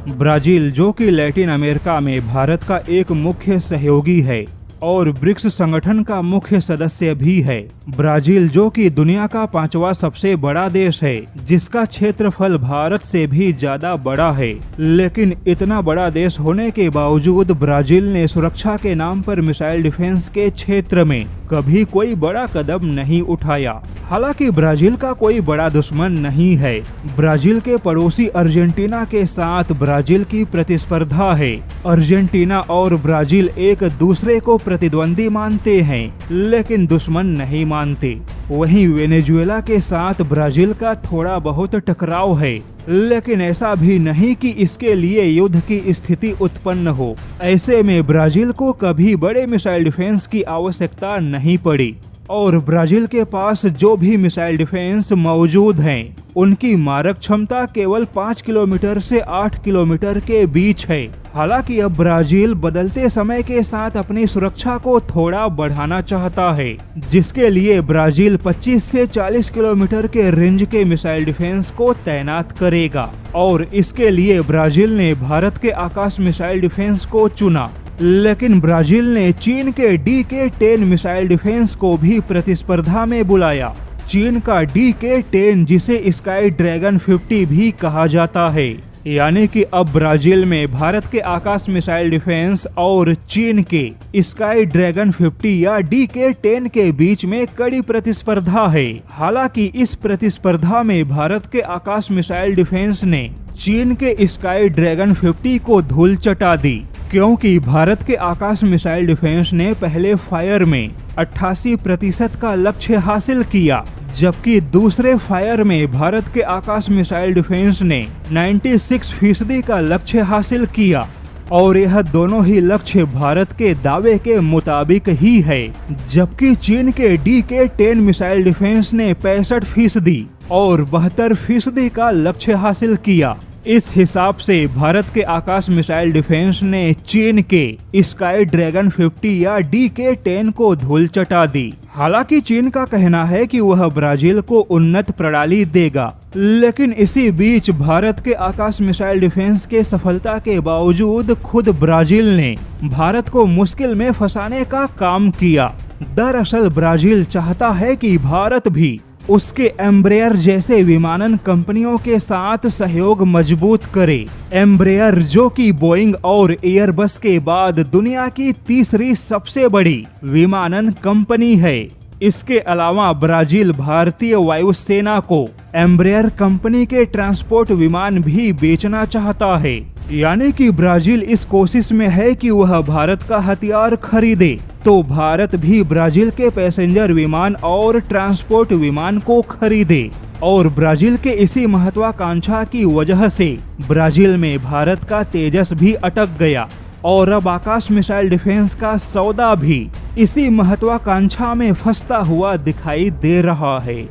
Brazil, जो कि Latin America में भारत का एक मुख्य सहयोगी है और ब्रिक्स संगठन का मुख्य सदस्य भी है। ब्राजील, जो कि दुनिया का 5वां सबसे बड़ा देश है, जिसका क्षेत्रफल भारत से भी ज्यादा बड़ा है, लेकिन इतना बड़ा देश होने के बावजूद ब्राजील ने सुरक्षा के नाम पर मिसाइल डिफेंस के क्षेत्र में कभी कोई बड़ा कदम नहीं उठाया। हालांकि ब्राजील का कोई बड़ा दुश्मन नहीं है। ब्राजील के पड़ोसी अर्जेंटीना के साथ ब्राजील की प्रतिस्पर्धा है। अर्जेंटीना और ब्राजील एक दूसरे को प्रतिद्वंदी मानते हैं, लेकिन दुश्मन नहीं मानते। वहीं वेनेजुएला के साथ ब्राजील का थोड़ा बहुत टकराव है, लेकिन ऐसा भी नहीं कि इसके लिए युद्ध की स्थिति उत्पन्न हो। ऐसे में ब्राजील को कभी बड़े मिसाइल डिफेंस की आवश्यकता नहीं पड़ी और ब्राजील के पास जो भी मिसाइल डिफेंस मौजूद हैं, उनकी मारक क्षमता केवल 5 किलोमीटर से 8 किलोमीटर के बीच है। हालांकि अब ब्राजील बदलते समय के साथ अपनी सुरक्षा को थोड़ा बढ़ाना चाहता है, जिसके लिए ब्राजील 25 से 40 किलोमीटर के रेंज के मिसाइल डिफेंस को तैनात करेगा और इसके लिए ब्राजील ने भारत के आकाश मिसाइल डिफेंस को चुना। लेकिन ब्राजील ने चीन के DK-10 मिसाइल डिफेंस को भी प्रतिस्पर्धा में बुलाया। चीन का DK-10, जिसे स्काई ड्रैगन 50 भी कहा जाता है, यानी कि अब ब्राजील में भारत के आकाश मिसाइल डिफेंस और चीन के स्काई ड्रैगन 50 या DK-10 के बीच में कड़ी प्रतिस्पर्धा है। हालांकि इस प्रतिस्पर्धा में भारत के आकाश मिसाइल डिफेंस ने चीन के स्काई ड्रैगन 50 को धूल चटा दी, क्योंकि भारत के आकाश मिसाइल डिफेंस ने पहले फायर में 88% का लक्ष्य हासिल किया, जबकि दूसरे फायर में भारत के आकाश मिसाइल डिफेंस ने 96% का लक्ष्य हासिल किया और यह दोनों ही लक्ष्य भारत के दावे के मुताबिक ही है। जबकि चीन के DK-10 मिसाइल डिफेंस ने 65% और 72% का लक्ष्य हासिल किया। इस हिसाब से भारत के आकाश मिसाइल डिफेंस ने चीन के स्काई ड्रैगन 50 या DK-10 को धूल चटा दी। हालांकि चीन का कहना है कि वह ब्राजील को उन्नत प्रणाली देगा, लेकिन इसी बीच भारत के आकाश मिसाइल डिफेंस के सफलता के बावजूद खुद ब्राजील ने भारत को मुश्किल में फंसाने का काम किया। दरअसल ब्राजील चाहता है कि भारत भी उसके एम्ब्रेयर जैसे विमानन कंपनियों के साथ सहयोग मजबूत करे। एम्ब्रेयर, जो कि बोइंग और एयरबस के बाद दुनिया की तीसरी सबसे बड़ी विमानन कंपनी है। इसके अलावा ब्राजील भारतीय वायुसेना को एम्ब्रेयर कंपनी के ट्रांसपोर्ट विमान भी बेचना चाहता है, यानी कि ब्राजील इस कोशिश में है कि वह भारत का हथियार खरीदे, तो भारत भी ब्राजील के पैसेंजर विमान और ट्रांसपोर्ट विमान को खरीदे। और ब्राजील के इसी महत्वाकांक्षा की वजह से ब्राजील में भारत का तेजस भी अटक गया और अब आकाश मिसाइल डिफेंस का सौदा भी इसी महत्वाकांक्षा में फंसता हुआ दिखाई दे रहा है।